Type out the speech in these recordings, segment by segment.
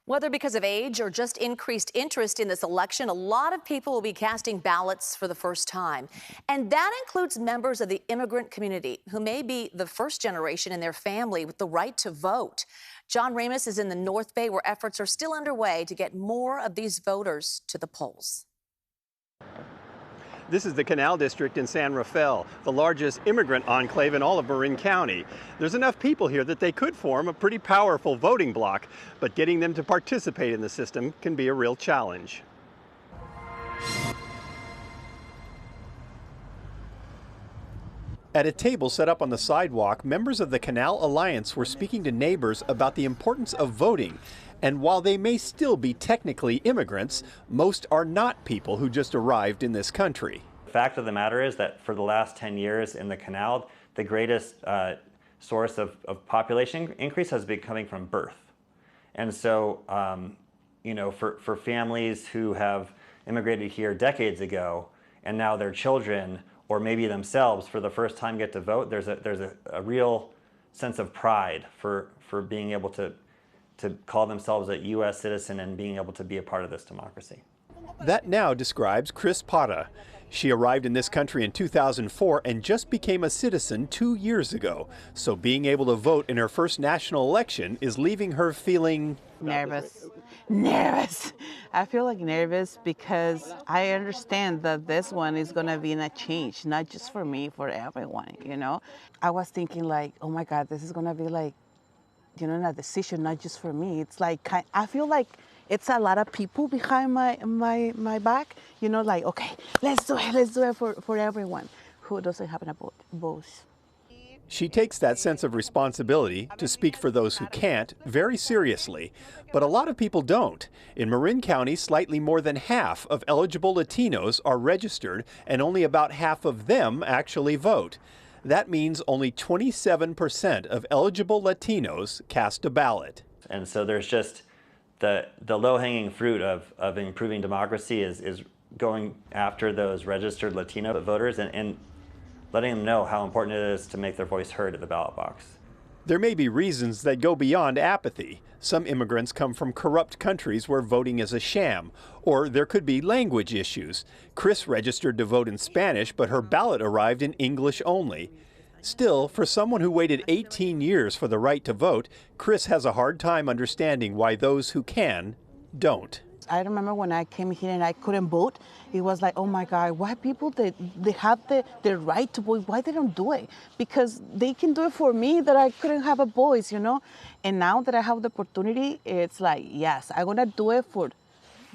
Whether because of age or just increased interest in this election, a lot of people will be casting ballots for the first time. And that includes members of the immigrant community who may be the first generation in their family with the right to vote. John Ramos is in the North Bay, where efforts are still underway to get more of these voters to the polls. This is the Canal District in San Rafael, the largest immigrant enclave in all of Marin County. There's enough people here that they could form a pretty powerful voting bloc, but getting them to participate in the system can be a real challenge. At a table set up on the sidewalk, members of the Canal Alliance were speaking to neighbors about the importance of voting. And while they may still be technically immigrants, most are not people who just arrived in this country. The fact of the matter is that for the last 10 years in the Canal, the greatest source of population increase has been coming from birth. And so, for families who have immigrated here decades ago and now their children or maybe themselves for the first time get to vote, there's a real sense of pride for being able to call themselves a U.S. citizen and being able to be a part of this democracy. That now describes Chris Parra. She arrived in this country in 2004 and just became a citizen 2 years ago. So being able to vote in her first national election is leaving her feeling nervous. I feel like nervous because I understand that this one is going to be a change, not just for me, for everyone, I was thinking like, oh my God, this is going to be like, a decision not just for me. It's like, I feel like it's a lot of people behind my back, like, okay, let's do it for everyone who doesn't have a voice. She takes that sense of responsibility to speak for those who can't very seriously, but a lot of people don't. In Marin County, slightly more than half of eligible Latinos are registered, and only about half of them actually vote. That means only 27% of eligible Latinos cast a ballot. And so there's just the low-hanging fruit of improving democracy is going after those registered Latino voters and letting them know how important it is to make their voice heard at the ballot box. There may be reasons that go beyond apathy. Some immigrants come from corrupt countries where voting is a sham, or there could be language issues. Chris registered to vote in Spanish, but her ballot arrived in English only. Still, for someone who waited 18 years for the right to vote, Chris has a hard time understanding why those who can don't. I remember when I came here and I couldn't vote, it was like, oh my God, why people they have the right to vote, why they don't do it? Because they can do it for me that I couldn't have a voice, And now that I have the opportunity, it's like, yes, I'm gonna do it for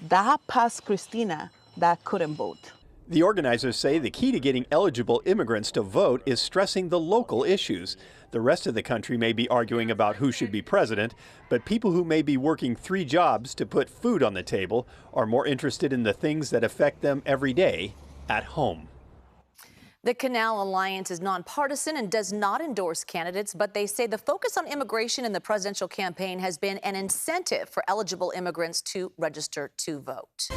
that past Christina that couldn't vote. The organizers say the key to getting eligible immigrants to vote is stressing the local issues. The rest of the country may be arguing about who should be president, but people who may be working 3 jobs to put food on the table are more interested in the things that affect them every day at home. The Canal Alliance is nonpartisan and does not endorse candidates, but they say the focus on immigration in the presidential campaign has been an incentive for eligible immigrants to register to vote.